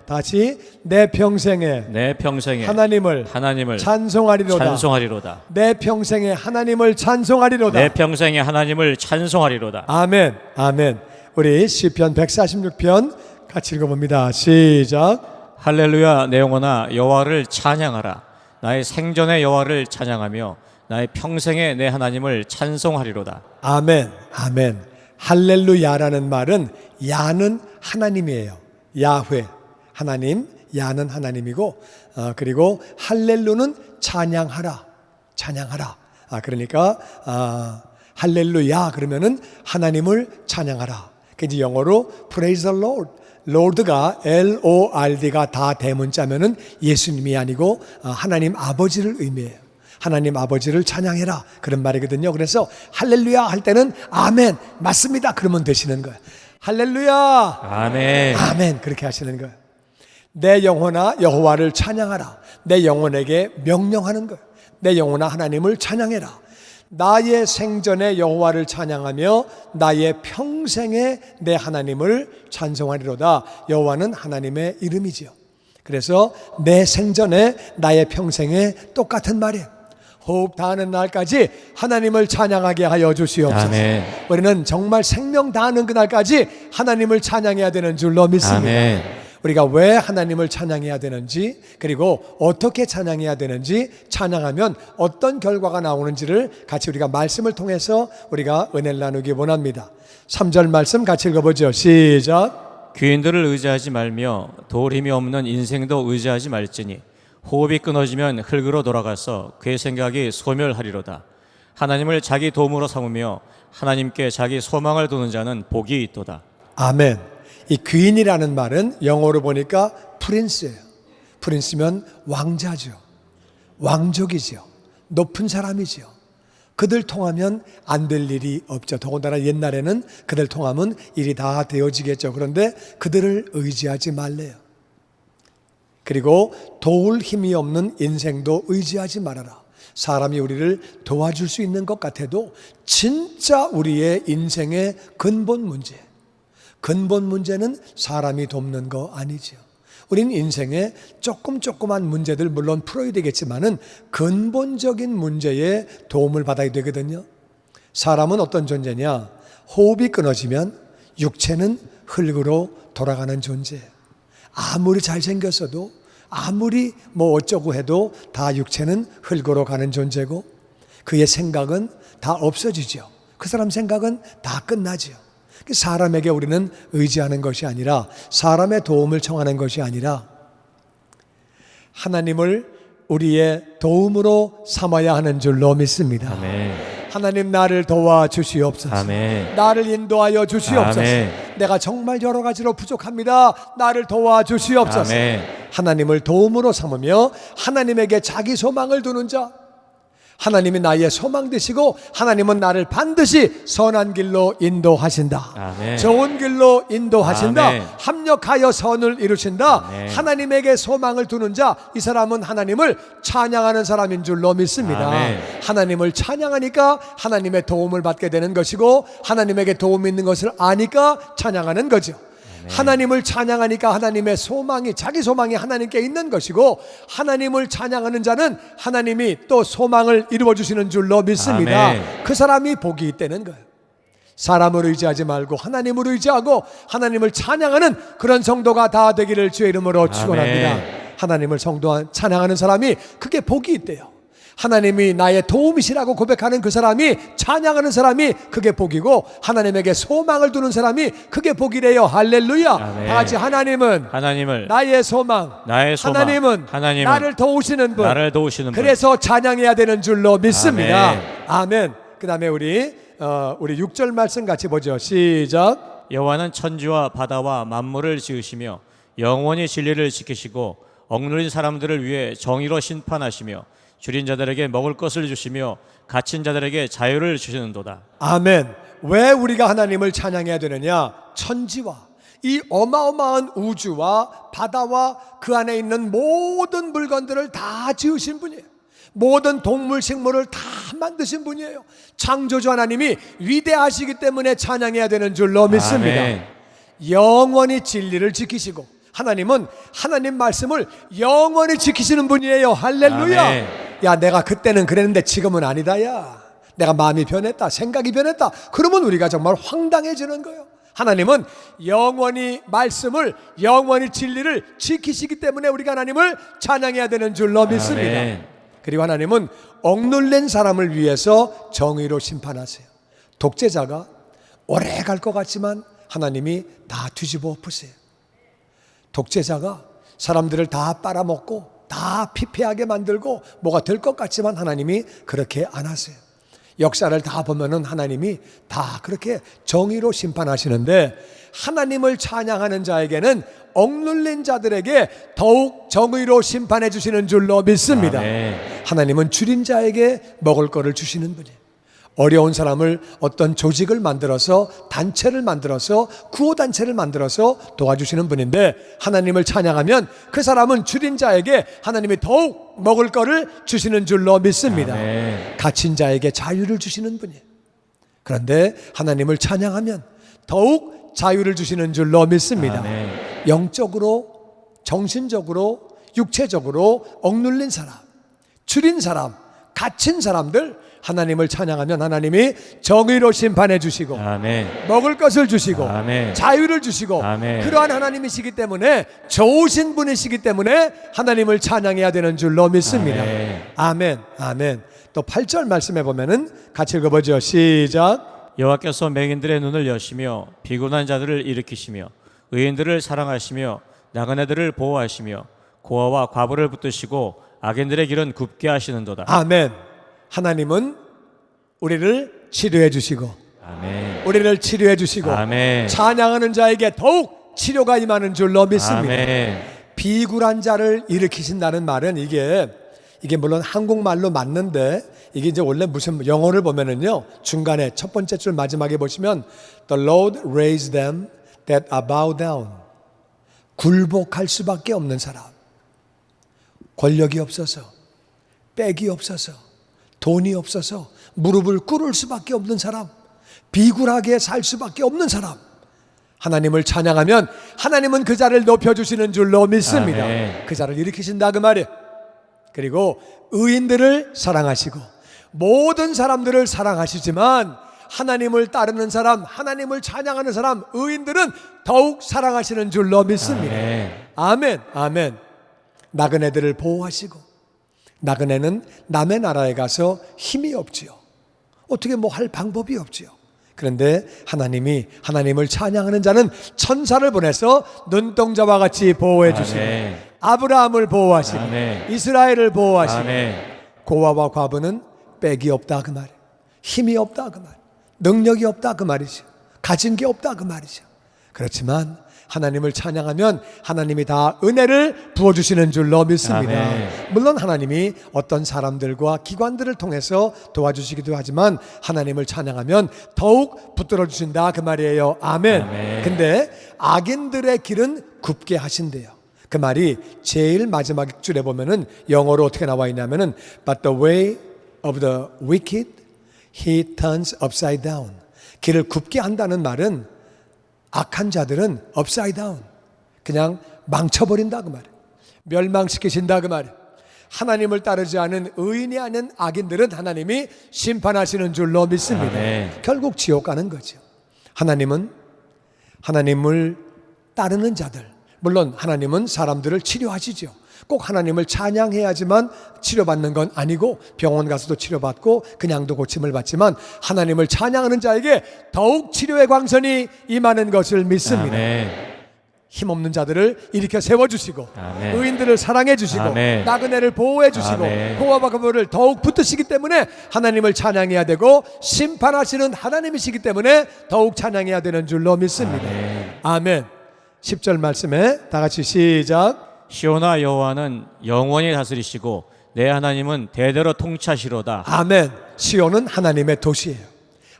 다시 내 평생에 하나님을 찬송하리로다. 내 평생에 하나님을 찬송하리로다. 내 평생에 하나님을 찬송하리로다. 아멘. 아멘. 우리 시편 146편 같이 읽어봅니다. 시작. 할렐루야. 내 영혼아 여호와를 찬양하라. 나의 생전의 여호와를 찬양하며 나의 평생에 내 하나님을 찬송하리로다. 아멘. 아멘. 할렐루야라는 말은 야는 하나님이에요. 야훼 하나님, 야는 하나님이고, 그리고 할렐루는 찬양하라. 그러니까 할렐루야 그러면은 하나님을 찬양하라. 그 이제 영어로 praise the Lord. Lord가 Lord가 다 대문자면은 예수님이 아니고 하나님 아버지를 의미해요. 하나님 아버지를 찬양해라 그런 말이거든요. 그래서 할렐루야 할 때는 아멘 맞습니다 그러면 되시는 거예요. 할렐루야 아멘. 아멘 그렇게 하시는 거예요. 내 영혼아 여호와를 찬양하라. 내 영혼에게 명령하는 거예요. 내 영혼아 하나님을 찬양해라. 나의 생전에 여호와를 찬양하며 나의 평생에 내 하나님을 찬송하리로다. 여호와는 하나님의 이름이지요. 그래서 내 생전에 나의 평생에 똑같은 말이에요. 호흡 다하는 날까지 하나님을 찬양하게 하여 주시옵소서. 아멘. 우리는 정말 생명 다하는 그날까지 하나님을 찬양해야 되는 줄로 믿습니다. 아멘. 우리가 왜 하나님을 찬양해야 되는지, 그리고 어떻게 찬양해야 되는지, 찬양하면 어떤 결과가 나오는지를 같이 우리가 말씀을 통해서 우리가 은혜를 나누기 원합니다. 3절 말씀 같이 읽어보죠. 시작. 귀인들을 의지하지 말며 도울 힘이 없는 인생도 의지하지 말지니 호흡이 끊어지면 흙으로 돌아가서 그의 생각이 소멸하리로다. 하나님을 자기 도움으로 삼으며 하나님께 자기 소망을 두는 자는 복이 있도다. 아멘. 이 귀인이라는 말은 영어로 보니까 프린스예요. 프린스면 왕자죠. 왕족이죠. 높은 사람이죠. 그들 통하면 안 될 일이 없죠. 더군다나 옛날에는 그들 통하면 일이 다 되어지겠죠. 그런데 그들을 의지하지 말래요. 그리고 도울 힘이 없는 인생도 의지하지 말아라. 사람이 우리를 도와줄 수 있는 것 같아도 진짜 우리의 인생의 근본 문제는 사람이 돕는 거 아니죠. 우린 인생에 조그만 문제들 물론 풀어야 되겠지만은 근본적인 문제에 도움을 받아야 되거든요. 사람은 어떤 존재냐? 호흡이 끊어지면 육체는 흙으로 돌아가는 존재예요. 아무리 잘생겼어도 아무리 어쩌고 해도 다 육체는 흙으로 가는 존재고 그의 생각은 다 없어지죠. 그 사람 생각은 다 끝나죠. 사람에게 우리는 의지하는 것이 아니라 사람의 도움을 청하는 것이 아니라 하나님을 우리의 도움으로 삼아야 하는 줄로 믿습니다. 아멘. 하나님 나를 도와주시옵소서. 아멘. 나를 인도하여 주시옵소서. 아멘. 내가 정말 여러 가지로 부족합니다. 나를 도와주시옵소서. 아멘. 하나님을 도움으로 삼으며 하나님에게 자기 소망을 두는 자, 하나님이 나의 소망 되시고 하나님은 나를 반드시 선한 길로 인도하신다. 아멘. 좋은 길로 인도하신다. 아멘. 합력하여 선을 이루신다. 아멘. 하나님에게 소망을 두는 자, 이 사람은 하나님을 찬양하는 사람인 줄로 믿습니다. 아멘. 하나님을 찬양하니까 하나님의 도움을 받게 되는 것이고 하나님에게 도움이 있는 것을 아니까 찬양하는 거죠. 하나님을 찬양하니까 하나님의 소망이, 자기 소망이 하나님께 있는 것이고 하나님을 찬양하는 자는 하나님이 또 소망을 이루어 주시는 줄로 믿습니다. 아멘. 그 사람이 복이 있다는 거예요. 사람을 의지하지 말고 하나님을 의지하고 하나님을 찬양하는 그런 성도가 다 되기를 주의 이름으로 축원합니다. 하나님을 찬양하는 사람이 그게 복이 있대요. 하나님이 나의 도움이시라고 고백하는 그 사람이, 찬양하는 사람이 그게 복이고 하나님에게 소망을 두는 사람이 그게 복이래요. 할렐루야. 아멘. 다 같이 하나님은 나의 소망, 하나님은 나를 도우시는 분, 그래서 찬양해야 되는 줄로 믿습니다. 아멘. 그 다음에 우리 6절 말씀 같이 보죠. 시작. 여호와는 천지와 바다와 만물을 지으시며 영원히 진리를 지키시고 억누린 사람들을 위해 정의로 심판하시며 줄인 자들에게 먹을 것을 주시며 갇힌 자들에게 자유를 주시는도다. 아멘. 왜 우리가 하나님을 찬양해야 되느냐? 천지와 이 어마어마한 우주와 바다와 그 안에 있는 모든 물건들을 다 지으신 분이에요. 모든 동물 식물을 다 만드신 분이에요. 창조주 하나님이 위대하시기 때문에 찬양해야 되는 줄로 믿습니다. 아멘. 영원히 진리를 지키시고 하나님은 하나님 말씀을 영원히 지키시는 분이에요. 할렐루야. 아멘. 야, 내가 그때는 그랬는데 지금은 아니다. 야, 내가 마음이 변했다, 생각이 변했다. 그러면 우리가 정말 황당해지는 거예요. 하나님은 영원히 말씀을, 영원히 진리를 지키시기 때문에 우리가 하나님을 찬양해야 되는 줄로 믿습니다. 아멘. 그리고 하나님은 억눌린 사람을 위해서 정의로 심판하세요. 독재자가 오래 갈 것 같지만 하나님이 다 뒤집어 엎으세요. 독재자가 사람들을 다 빨아먹고 다 피폐하게 만들고 뭐가 될 것 같지만 하나님이 그렇게 안 하세요. 역사를 다 보면은 하나님이 다 그렇게 정의로 심판하시는데, 하나님을 찬양하는 자에게는 억눌린 자들에게 더욱 정의로 심판해 주시는 줄로 믿습니다. 아멘. 하나님은 줄인 자에게 먹을 거를 주시는 분이에요. 어려운 사람을 어떤 조직을 만들어서, 단체를 만들어서, 구호단체를 만들어서 도와주시는 분인데, 하나님을 찬양하면 그 사람은 줄인 자에게 하나님이 더욱 먹을 거를 주시는 줄로 믿습니다. 아멘. 갇힌 자에게 자유를 주시는 분이에요. 그런데 하나님을 찬양하면 더욱 자유를 주시는 줄로 믿습니다. 아멘. 영적으로, 정신적으로, 육체적으로 억눌린 사람, 줄인 사람, 갇힌 사람들, 하나님을 찬양하면 하나님이 정의로 심판해 주시고, 아멘. 먹을 것을 주시고, 아멘. 자유를 주시고, 아멘. 그러한 하나님이시기 때문에, 좋으신 분이시기 때문에 하나님을 찬양해야 되는 줄로 믿습니다. 아멘. 아멘. 아멘. 또 8절 말씀해 보면은 같이 읽어보죠. 시작. 여호와께서 맹인들의 눈을 여시며 비굴한 자들을 일으키시며 의인들을 사랑하시며 나그네들을 보호하시며 고아와 과부를 붙드시고 악인들의 길은 굽게 하시는도다. 아멘. 하나님은 우리를 치료해 주시고, 아멘. 우리를 치료해 주시고, 아멘. 찬양하는 자에게 더욱 치료가 임하는 줄로 믿습니다. 아멘. 비굴한 자를 일으키신다는 말은 이게 물론 한국말로 맞는데, 이게 이제 원래 무슨 영어를 보면은요, 중간에 첫 번째 줄 마지막에 보시면 The Lord raised them that are bowed down. 굴복할 수밖에 없는 사람, 권력이 없어서, 빽이 없어서, 돈이 없어서 무릎을 꿇을 수밖에 없는 사람, 비굴하게 살 수밖에 없는 사람, 하나님을 찬양하면 하나님은 그 자를 높여주시는 줄로 믿습니다. 아멘. 그 자를 일으키신다 그 말이에요. 그리고 의인들을 사랑하시고, 모든 사람들을 사랑하시지만 하나님을 따르는 사람, 하나님을 찬양하는 사람, 의인들은 더욱 사랑하시는 줄로 믿습니다. 아멘. 아멘. 아멘. 나그네들을 보호하시고, 나그네는 남의 나라에 가서 힘이 없지요. 어떻게 뭐 할 방법이 없지요. 그런데 하나님이, 하나님을 찬양하는 자는 천사를 보내서 눈동자와 같이 보호해 주시고, 아멘. 아브라함을 보호하시고, 아멘. 이스라엘을 보호하시고, 아멘. 고아와 과부는 빽이 없다 그 말이에요. 힘이 없다 그 말, 능력이 없다 그 말이죠. 가진 게 없다 그 말이죠. 그렇지만 하나님을 찬양하면 하나님이 다 은혜를 부어주시는 줄로 믿습니다. 아멘. 물론 하나님이 어떤 사람들과 기관들을 통해서 도와주시기도 하지만 하나님을 찬양하면 더욱 붙들어 주신다 그 말이에요. 아멘. 아멘. 근데 악인들의 길은 굽게 하신대요. 그 말이 제일 마지막 줄에 보면은 영어로 어떻게 나와 있냐면은 But the way of the wicked he turns upside down. 길을 굽게 한다는 말은 악한 자들은 upside down, 그냥 망쳐버린다 그 말이에요. 멸망시키신다 그 말이에요. 하나님을 따르지 않은 의인이 아닌 악인들은 하나님이 심판하시는 줄로 믿습니다. 아멘. 결국 지옥 가는 거죠. 하나님은 하나님을 따르는 자들, 물론 하나님은 사람들을 치료하시죠. 꼭 하나님을 찬양해야지만 치료받는 건 아니고, 병원 가서도 치료받고 그냥도 고침을 받지만 하나님을 찬양하는 자에게 더욱 치료의 광선이 임하는 것을 믿습니다. 아멘. 힘없는 자들을 일으켜 세워주시고, 아멘. 의인들을 사랑해 주시고, 아멘. 나그네를 보호해 주시고, 아멘. 고아와 과부를 더욱 붙드시기 때문에 하나님을 찬양해야 되고, 심판하시는 하나님이시기 때문에 더욱 찬양해야 되는 줄로 믿습니다. 아멘. 아멘. 10절 말씀에 다 같이 시작. 시온아 여호와는 영원히 다스리시고 내 하나님은 대대로 통치하시로다. 아멘. 시온은 하나님의 도시예요.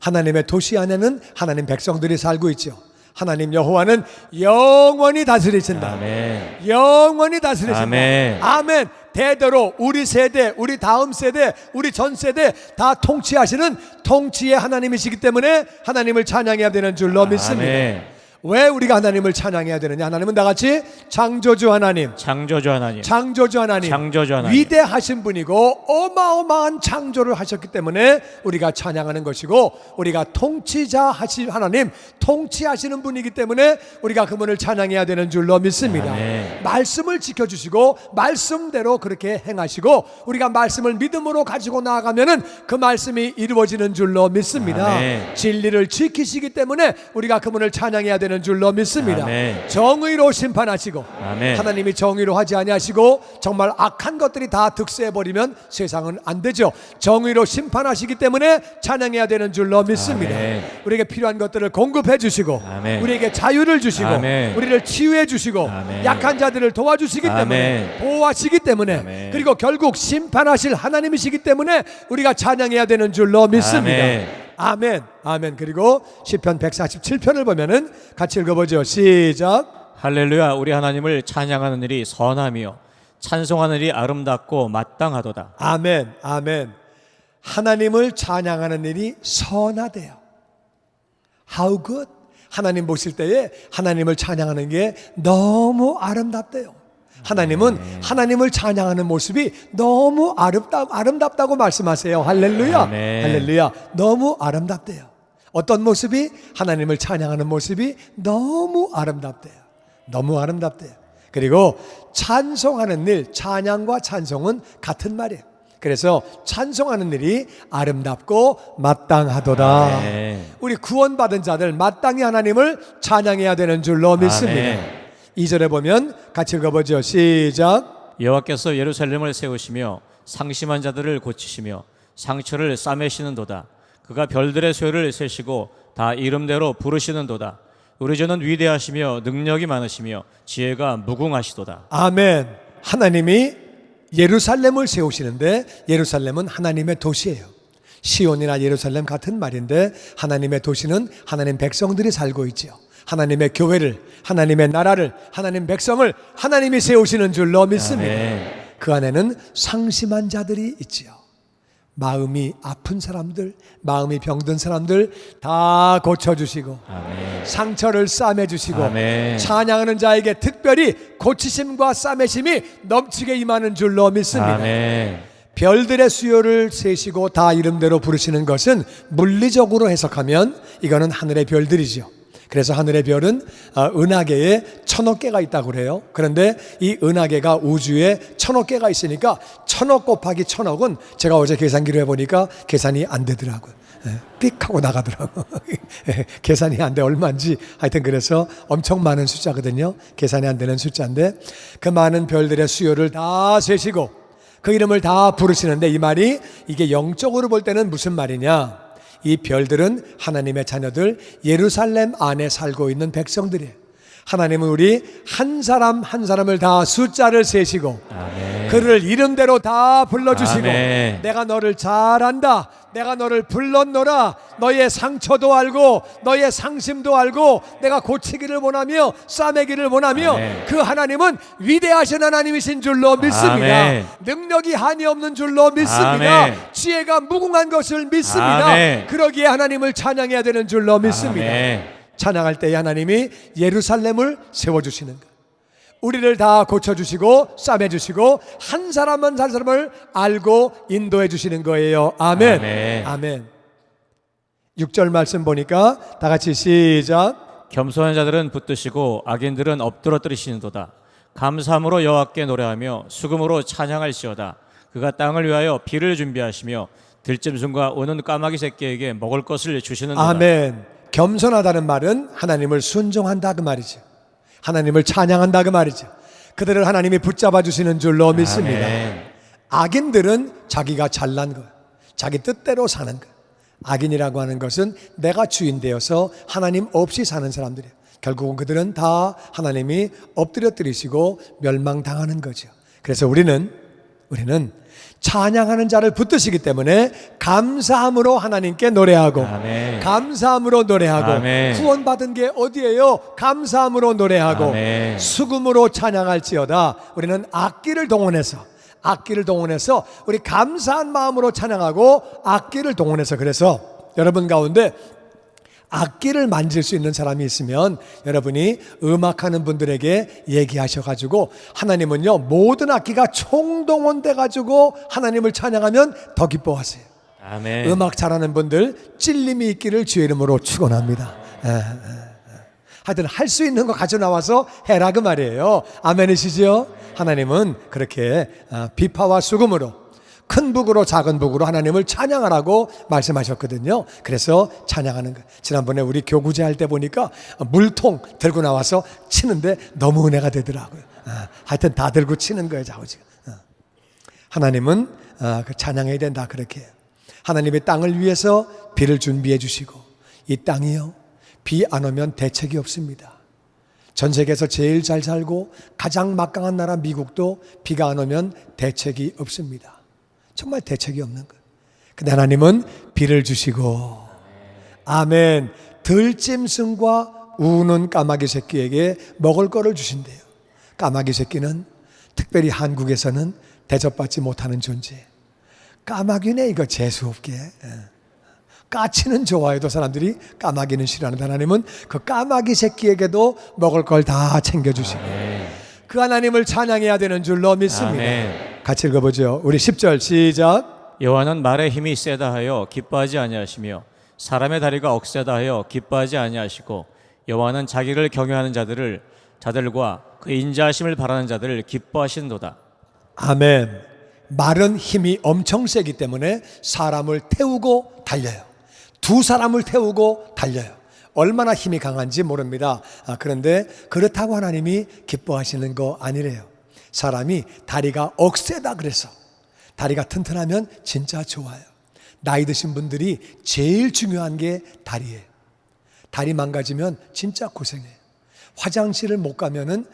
하나님의 도시 안에는 하나님 백성들이 살고 있죠. 하나님 여호와는 영원히 다스리신다. 아멘. 영원히 다스리신다. 아멘. 아멘. 대대로 우리 세대, 우리 다음 세대, 우리 전 세대 다 통치하시는 통치의 하나님이시기 때문에 하나님을 찬양해야 되는 줄로 믿습니다. 아멘. 왜 우리가 하나님을 찬양해야 되느냐? 하나님은 나같이 창조주 하나님, 창조주 하나님, 창조주 하나님, 창조주 하나님, 위대하신 분이고 어마어마한 창조를 하셨기 때문에 우리가 찬양하는 것이고, 우리가 통치자 하신 하나님, 통치하시는 분이기 때문에 우리가 그분을 찬양해야 되는 줄로 믿습니다. 아멘. 말씀을 지켜주시고 말씀대로 그렇게 행하시고, 우리가 말씀을 믿음으로 가지고 나아가면은 그 말씀이 이루어지는 줄로 믿습니다. 아멘. 진리를 지키시기 때문에 우리가 그분을 찬양해야 되는 줄로 믿습니다. 아멘. 정의로 심판하시고, 아멘. 하나님이 정의로 하지 아니하시고 정말 악한 것들이 다 득세해 버리면 세상은 안 되죠. 정의로 심판하시기 때문에 찬양해야 되는 줄로 믿습니다. 아멘. 우리에게 필요한 것들을 공급해 주시고, 아멘. 우리에게 자유를 주시고, 아멘. 우리를 치유해 주시고, 아멘. 약한 자들을 도와주시기 때문에, 아멘. 보호하시기 때문에, 아멘. 그리고 결국 심판하실 하나님이시기 때문에 우리가 찬양해야 되는 줄로 믿습니다. 아멘. 아멘. 아멘. 그리고 시편 147편을 보면은 같이 읽어보죠. 시작. 할렐루야. 우리 하나님을 찬양하는 일이 선하며 찬송하는 일이 아름답고 마땅하도다. 아멘. 아멘. 하나님을 찬양하는 일이 선하대요. How good? 하나님 보실 때에 하나님을 찬양하는 게 너무 아름답대요. 하나님은 하나님을 찬양하는 모습이 너무 아름답다고 말씀하세요. 할렐루야. 아멘. 할렐루야. 너무 아름답대요. 어떤 모습이? 하나님을 찬양하는 모습이 너무 아름답대요. 너무 아름답대요. 그리고 찬송하는 일, 찬양과 찬송은 같은 말이에요. 그래서 찬송하는 일이 아름답고 마땅하도다. 아멘. 우리 구원받은 자들 마땅히 하나님을 찬양해야 되는 줄로 믿습니다. 아멘. 2절에 보면 같이 읽어보죠. 시작. 여호와께서 예루살렘을 세우시며 상심한 자들을 고치시며 상처를 싸매시는도다. 그가 별들의 수요를 세시고 다 이름대로 부르시는도다. 우리 주는 위대하시며 능력이 많으시며 지혜가 무궁하시도다. 아멘. 하나님이 예루살렘을 세우시는데, 예루살렘은 하나님의 도시예요. 시온이나 예루살렘 같은 말인데, 하나님의 도시는 하나님 백성들이 살고 있죠. 하나님의 교회를, 하나님의 나라를, 하나님 백성을 하나님이 세우시는 줄로 믿습니다. 아멘. 그 안에는 상심한 자들이 있지요. 마음이 아픈 사람들, 마음이 병든 사람들 다 고쳐주시고, 아멘. 상처를 싸매주시고, 아멘. 찬양하는 자에게 특별히 고치심과 싸매심이 넘치게 임하는 줄로 믿습니다. 아멘. 별들의 수요를 세시고 다 이름대로 부르시는 것은 물리적으로 해석하면 이거는 하늘의 별들이죠. 그래서 하늘의 별은 은하계에 1000억 개가 있다고 그래요. 그런데 이 은하계가 우주에 1000억 개가 있으니까 1000억 곱하기 1000억은 제가 어제 계산기로 해보니까 계산이 안 되더라고요. 삑 하고 나가더라고요. 계산이 안 돼. 얼마인지 하여튼 그래서 엄청 많은 숫자거든요. 계산이 안 되는 숫자인데, 그 많은 별들의 수요를 다 세시고 그 이름을 다 부르시는데, 이 말이 이게 영적으로 볼 때는 무슨 말이냐? 이 별들은 하나님의 자녀들, 예루살렘 안에 살고 있는 백성들이에요. 하나님은 우리 한 사람 한 사람을 다 숫자를 세시고, 아멘. 그를 이름대로 다 불러주시고, 아멘. 내가 너를 잘 안다, 내가 너를 불렀노라, 너의 상처도 알고 너의 상심도 알고 내가 고치기를 원하며 싸매기를 원하며, 아멘. 그 하나님은 위대하신 하나님이신 줄로 믿습니다. 아멘. 능력이 한이 없는 줄로 믿습니다. 아멘. 지혜가 무궁한 것을 믿습니다. 아멘. 그러기에 하나님을 찬양해야 되는 줄로 믿습니다. 아멘. 찬양할 때 하나님이 예루살렘을 세워주시는 것, 우리를 다 고쳐주시고 싸매주시고 한 사람 한 사람을 알고 인도해 주시는 거예요. 아멘. 아멘. 아멘. 6절 말씀 보니까 다 같이 시작. 겸손한 자들은 붙드시고 악인들은 엎드러뜨리시는도다. 감사함으로 여호와께 노래하며 수금으로 찬양할지어다. 그가 땅을 위하여 비를 준비하시며 들짐승과 우는 까마귀 새끼에게 먹을 것을 주시는도다. 아멘. 겸손하다는 말은 하나님을 순종한다 그 말이죠. 하나님을 찬양한다 그 말이죠. 그들을 하나님이 붙잡아 주시는 줄로 믿습니다. 아멘. 악인들은 자기가 잘난 것, 자기 뜻대로 사는 것. 악인이라고 하는 것은 내가 주인 되어서 하나님 없이 사는 사람들이에요. 결국은 그들은 다 하나님이 엎드려뜨리시고 멸망당하는 거죠. 그래서 우리는 찬양하는 자를 붙드시기 때문에 감사함으로 하나님께 노래하고, 아멘. 감사함으로 노래하고, 아멘. 구원받은 게 어디예요? 감사함으로 노래하고, 아멘. 수금으로 찬양할지어다. 우리는 악기를 동원해서 우리 감사한 마음으로 찬양하고 악기를 동원해서, 그래서 여러분 가운데 악기를 만질 수 있는 사람이 있으면 여러분이 음악하는 분들에게 얘기하셔가지고 하나님은요 모든 악기가 총동원돼 가지고 하나님을 찬양하면 더 기뻐하세요. 아멘. 음악 잘하는 분들 찔림이 있기를 주의 이름으로 축원합니다. 하여튼 할 수 있는 거 가져 나와서 해라 그 말이에요. 아멘이시죠? 하나님은 그렇게 비파와 수금으로 큰 북으로 작은 북으로 하나님을 찬양하라고 말씀하셨거든요. 그래서 찬양하는 거예요. 지난번에 우리 교구제 할 때 보니까 물통 들고 나와서 치는데 너무 은혜가 되더라고요. 하여튼 다 들고 치는 거예요, 자우지가. 하나님은 그 찬양해야 된다 그렇게 해요. 하나님의 땅을 위해서 비를 준비해 주시고 이 땅이요 비 안 오면 대책이 없습니다. 전 세계에서 제일 잘 살고 가장 막강한 나라 미국도 비가 안 오면 대책이 없습니다. 정말 대책이 없는 거예요. 근데 하나님은 비를 주시고 아멘 들짐승과 우는 까마귀 새끼에게 먹을 거를 주신대요. 까마귀 새끼는 특별히 한국에서는 대접받지 못하는 존재. 까마귀네 이거 재수없게. 까치는 좋아해도 사람들이 까마귀는 싫어하는데 하나님은 그 까마귀 새끼에게도 먹을 걸 다 챙겨주시고 그 하나님을 찬양해야 되는 줄로 믿습니다. 아멘. 같이 읽어보죠. 우리 10절 시작. 여호와는 말의 힘이 세다 하여 기뻐하지 아니하시며 사람의 다리가 억세다 하여 기뻐하지 아니하시고 여호와는 자기를 경외하는 자들과 그 인자하심을 바라는 자들을 기뻐하시는도다. 아멘. 말은 힘이 엄청 세기 때문에 사람을 태우고 달려요. 두 사람을 태우고 달려요. 얼마나 힘이 강한지 모릅니다. 그런데 그렇다고 하나님이 기뻐하시는 거 아니래요. 사람이 다리가 억세다 그래서 다리가 튼튼하면 진짜 좋아요. 나이 드신 분들이 제일 중요한 게 다리예요. 다리 망가지면 진짜 고생해요. 화장실을 못 가면은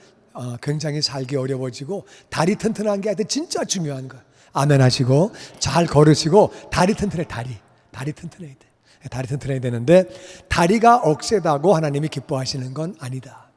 굉장히 살기 어려워지고 다리 튼튼한 게 하여튼 진짜 중요한 거예요. 아멘 하시고 잘 걸으시고 다리 튼튼해. 다리 튼튼해야 돼. 다리 튼튼해야 되는데 다리가 억세다고 하나님이 기뻐하시는 건 아니다.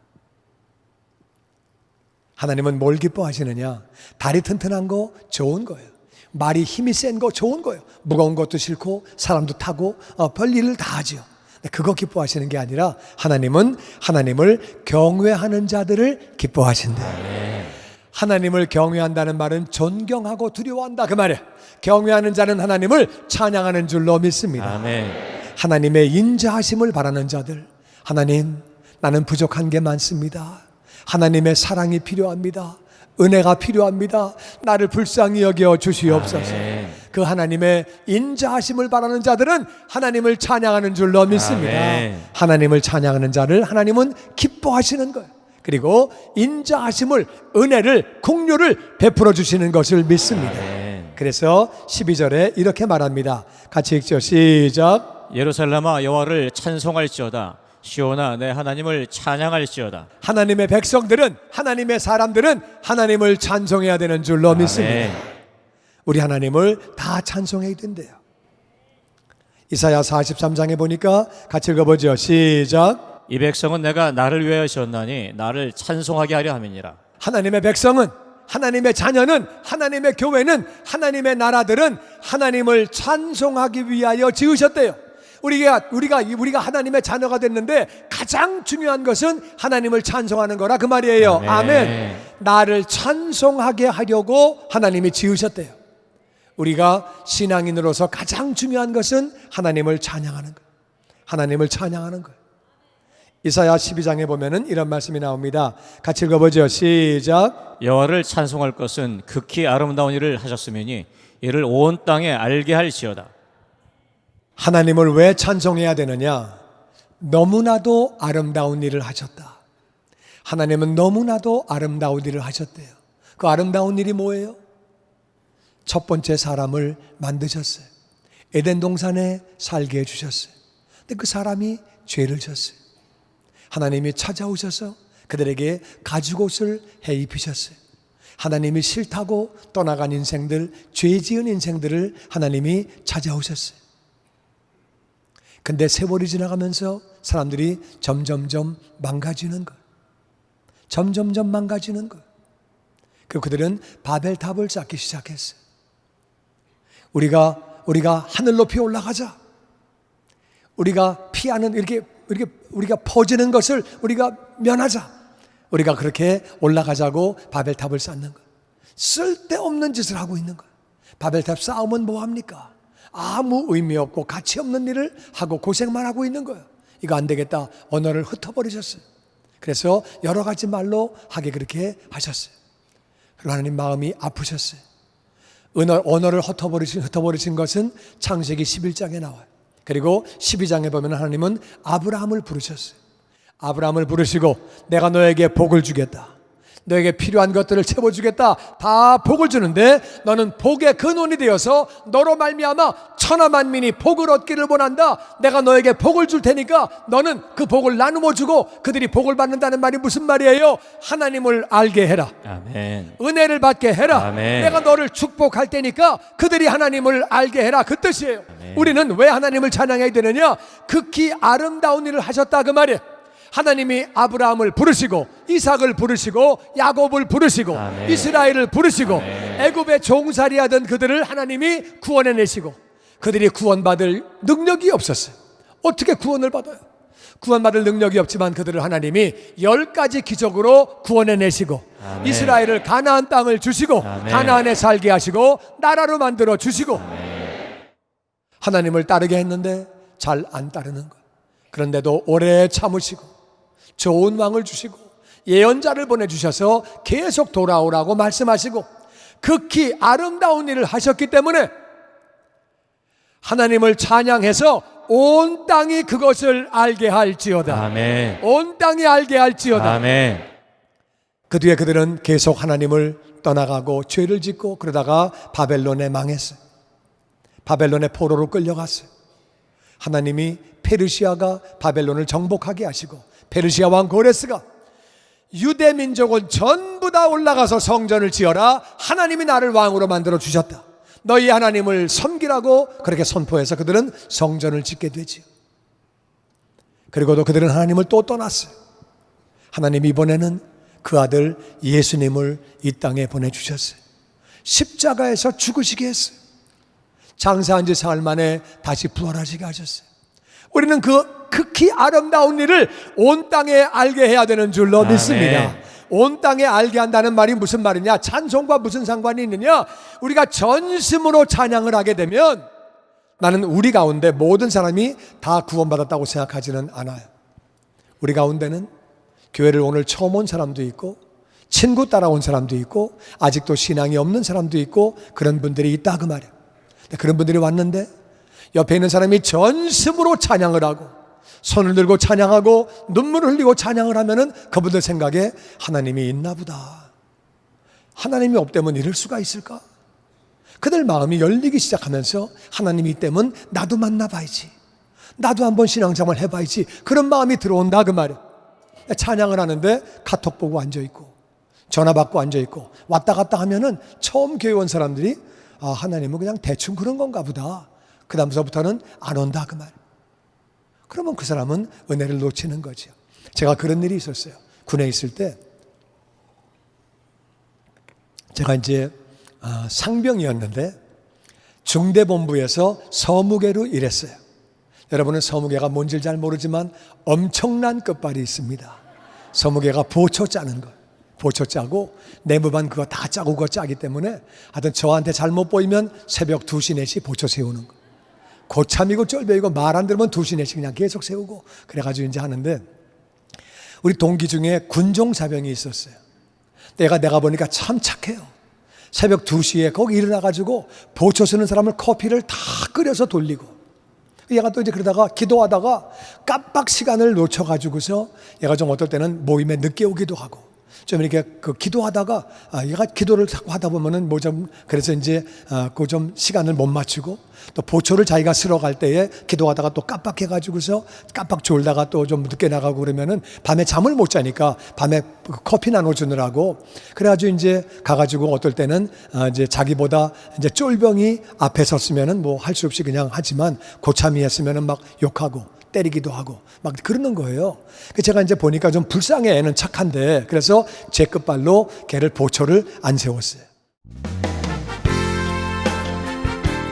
하나님은 뭘 기뻐하시느냐? 다리 튼튼한 거 좋은 거예요. 말이 힘이 센 거 좋은 거예요. 무거운 것도 싫고 사람도 타고 별일을 다 하죠. 그거 기뻐하시는 게 아니라 하나님은 하나님을 경외하는 자들을 기뻐하신대요. 하나님을 경외한다는 말은 존경하고 두려워한다 그 말이에요. 경외하는 자는 하나님을 찬양하는 줄로 믿습니다. 아멘. 하나님의 인자하심을 바라는 자들, 하나님 나는 부족한 게 많습니다. 하나님의 사랑이 필요합니다. 은혜가 필요합니다. 나를 불쌍히 여겨 주시옵소서. 아멘. 그 하나님의 인자하심을 바라는 자들은 하나님을 찬양하는 줄로 믿습니다. 아멘. 하나님을 찬양하는 자를 하나님은 기뻐하시는 거예요. 그리고 인자하심을, 은혜를, 긍휼을 베풀어 주시는 것을 믿습니다. 아멘. 그래서 12절에 이렇게 말합니다. 같이 읽죠. 시작. 예루살렘아 여호와를 찬송할지어다. 시온아 내 하나님을 찬양할지어다. 하나님의 백성들은, 하나님의 사람들은 하나님을 찬송해야 되는 줄로 믿습니다. 우리 하나님을 다 찬송해야 된대요. 이사야 43장에 보니까 같이 읽어보죠. 시작. 이 백성은 내가 나를 위하여 지었나니 나를 찬송하게 하려 함이니라. 하나님의 백성은, 하나님의 자녀는, 하나님의 교회는, 하나님의 나라들은 하나님을 찬송하기 위하여 지으셨대요. 우리가 하나님의 자녀가 됐는데 가장 중요한 것은 하나님을 찬송하는 거라 그 말이에요. 아멘. 아멘. 나를 찬송하게 하려고 하나님이 지으셨대요. 우리가 신앙인으로서 가장 중요한 것은 하나님을 찬양하는 거예요. 하나님을 찬양하는 거예요. 이사야 12장에 보면은 이런 말씀이 나옵니다. 같이 읽어보죠. 시작. 여호와를 찬송할 것은 극히 아름다운 일을 하셨으니 이를 온 땅에 알게 할지어다. 하나님을 왜 찬송해야 되느냐? 너무나도 아름다운 일을 하셨다. 하나님은 너무나도 아름다운 일을 하셨대요. 그 아름다운 일이 뭐예요? 첫 번째 사람을 만드셨어요. 에덴 동산에 살게 해주셨어요. 근데 그 사람이 죄를 졌어요. 하나님이 찾아오셔서 그들에게 가죽옷을 해입히셨어요. 하나님이 싫다고 떠나간 인생들, 죄 지은 인생들을 하나님이 찾아오셨어요. 근데 세월이 지나가면서 사람들이 점점점 망가지는 거예요. 점점점 망가지는 거예요. 그리고 그들은 바벨탑을 쌓기 시작했어요. 우리가 하늘 높이 올라가자. 우리가 피하는 이렇게 우리가 퍼지는 것을 우리가 면하자. 우리가 그렇게 올라가자고 바벨탑을 쌓는 거예요. 쓸데없는 짓을 하고 있는 거예요. 바벨탑 쌓으면 뭐합니까? 아무 의미 없고 가치 없는 일을 하고 고생만 하고 있는 거예요. 이거 안 되겠다. 언어를 흩어버리셨어요. 그래서 여러 가지 말로 하게 그렇게 하셨어요. 그리고 하나님 마음이 아프셨어요. 언어를 흩어버리신 것은 창세기 11장에 나와요. 그리고 12장에 보면 하나님은 아브라함을 부르셨어요. 아브라함을 부르시고 내가 너에게 복을 주겠다. 너에게 필요한 것들을 채워주겠다. 다 복을 주는데 너는 복의 근원이 되어서 너로 말미암아 천하 만민이 복을 얻기를 원한다. 내가 너에게 복을 줄 테니까 너는 그 복을 나누어 주고 그들이 복을 받는다는 말이 무슨 말이에요? 하나님을 알게 해라. 아멘. 은혜를 받게 해라. 아멘. 내가 너를 축복할 테니까 그들이 하나님을 알게 해라. 그 뜻이에요. 아멘. 우리는 왜 하나님을 찬양해야 되느냐? 극히 아름다운 일을 하셨다 그 말이에요. 하나님이 아브라함을 부르시고 이삭을 부르시고 야곱을 부르시고 아멘. 이스라엘을 부르시고 아멘. 애굽에 종살이하던 그들을 하나님이 구원해내시고 그들이 구원받을 능력이 없었어요. 어떻게 구원을 받아요? 구원받을 능력이 없지만 그들을 하나님이 10가지 기적으로 구원해내시고 아멘. 이스라엘을 가나안 땅을 주시고 아멘. 가나안에 살게 하시고 나라로 만들어 주시고 아멘. 하나님을 따르게 했는데 잘 안 따르는 거예요. 그런데도 오래 참으시고 좋은 왕을 주시고 예언자를 보내주셔서 계속 돌아오라고 말씀하시고 극히 아름다운 일을 하셨기 때문에 하나님을 찬양해서 온 땅이 그것을 알게 할지어다. 아멘. 온 땅이 알게 할지어다. 아멘. 그 뒤에 그들은 계속 하나님을 떠나가고 죄를 짓고 그러다가 바벨론에 망했어요. 바벨론의 포로로 끌려갔어요. 하나님이 페르시아가 바벨론을 정복하게 하시고 페르시아 왕 고레스가 유대 민족은 전부 다 올라가서 성전을 지어라. 하나님이 나를 왕으로 만들어 주셨다. 너희 하나님을 섬기라고 그렇게 선포해서 그들은 성전을 짓게 되지요. 그리고도 그들은 하나님을 또 떠났어요. 하나님이 이번에는 그 아들 예수님을 이 땅에 보내주셨어요. 십자가에서 죽으시게 했어요. 장사한 지 사흘 만에 다시 부활하시게 하셨어요. 우리는 그 극히 아름다운 일을 온 땅에 알게 해야 되는 줄로 아멘. 믿습니다. 온 땅에 알게 한다는 말이 무슨 말이냐? 찬송과 무슨 상관이 있느냐? 우리가 전심으로 찬양을 하게 되면 나는 우리 가운데 모든 사람이 다 구원받았다고 생각하지는 않아요. 우리 가운데는 교회를 오늘 처음 온 사람도 있고 친구 따라온 사람도 있고 아직도 신앙이 없는 사람도 있고 그런 분들이 있다 그 말이에요. 그런 분들이 왔는데 옆에 있는 사람이 전심으로 찬양을 하고 손을 들고 찬양하고 눈물을 흘리고 찬양을 하면은 그분들 생각에 하나님이 있나 보다. 하나님이 없다면 이럴 수가 있을까? 그들 마음이 열리기 시작하면서 하나님이 있다면 나도 만나봐야지. 나도 한번 신앙생활 해봐야지. 그런 마음이 들어온다 그 말이에요. 찬양을 하는데 카톡 보고 앉아있고 전화 받고 앉아있고 왔다 갔다 하면은 처음 교회 온 사람들이 아, 하나님은 그냥 대충 그런 건가 보다. 그 다음서부터는 안 온다 그 말. 그러면 그 사람은 은혜를 놓치는 거죠. 제가 그런 일이 있었어요. 군에 있을 때 제가 이제 상병이었는데 중대본부에서 서무계로 일했어요. 여러분은 서무계가 뭔지 잘 모르지만 엄청난 끝발이 있습니다. 서무계가 보초 짜는 거. 보초 짜고 내무반 그거 다 짜고 그거 짜기 때문에 하여튼 저한테 잘못 보이면 새벽 2시 4시 보초 세우는 거. 고참이고 쫄병이고 말 안 들으면 2시 4시 그냥 계속 세우고 그래가지고 이제 하는데 우리 동기 중에 군종사병이 있었어요. 내가 보니까 참 착해요. 새벽 2시에 거기 일어나가지고 보초 쓰는 사람을 커피를 다 끓여서 돌리고 얘가 또 이제 그러다가 기도하다가 깜빡 시간을 놓쳐가지고서 얘가 좀 어떨 때는 모임에 늦게 오기도 하고 좀 이렇게 그 기도하다가 얘가 기도를 자꾸 하다 보면은 뭐 좀 그래서 이제 그 좀 시간을 못 맞추고 또 보초를 자기가 쓰러 갈 때에 기도하다가 또 깜빡해가지고서 깜빡 졸다가 또 좀 늦게 나가고 그러면은 밤에 잠을 못 자니까 밤에 커피 나눠주느라고 그래가지고 이제 가가지고 어떨 때는 이제 자기보다 이제 쫄병이 앞에 섰으면은 뭐 할 수 없이 그냥 하지만 고참이 했으면은 막 욕하고 때리기도 하고 막 그러는 거예요. 제가 이제 보니까 좀 불쌍해. 애는 착한데 그래서 제 끝발로 걔를 보초를 안 세웠어요.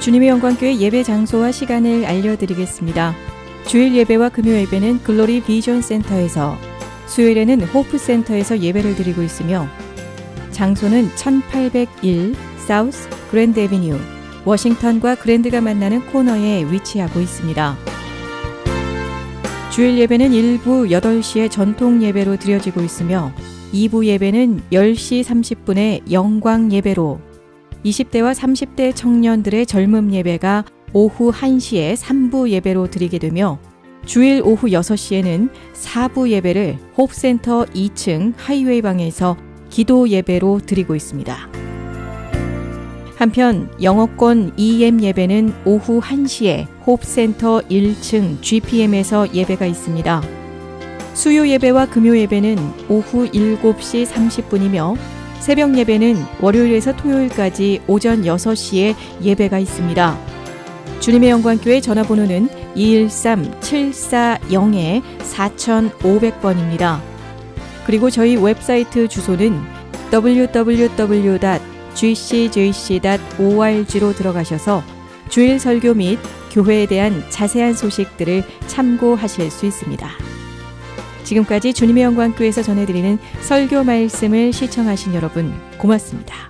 주님의 영광교회 예배 장소와 시간을 알려드리겠습니다. 주일 예배와 금요 예배는 글로리 비전 센터에서, 수요일에는 호프 센터에서 예배를 드리고 있으며 장소는 1801 사우스 그랜드 애비뉴 워싱턴과 그랜드가 만나는 코너에 위치하고 있습니다. 주일 예배는 1부 8시에 전통 예배로 드려지고 있으며 2부 예배는 10시 30분에 영광 예배로, 20대와 30대 청년들의 젊음 예배가 오후 1시에 3부 예배로 드리게 되며 주일 오후 6시에는 4부 예배를 홉센터 2층 하이웨이 방에서 기도 예배로 드리고 있습니다. 한편 영어권 EM 예배는 오후 1시에 홉센터 1층 GPM에서 예배가 있습니다. 수요 예배와 금요 예배는 오후 7시 30분이며 새벽 예배는 월요일에서 토요일까지 오전 6시에 예배가 있습니다. 주님의 영광교회 전화번호는 213-740-4500번입니다. 그리고 저희 웹사이트 주소는 www.gcjc.org로 들어가셔서 주일 설교 및 교회에 대한 자세한 소식들을 참고하실 수 있습니다. 지금까지 주님의 영광교회에서 전해드리는 설교 말씀을 시청하신 여러분 고맙습니다.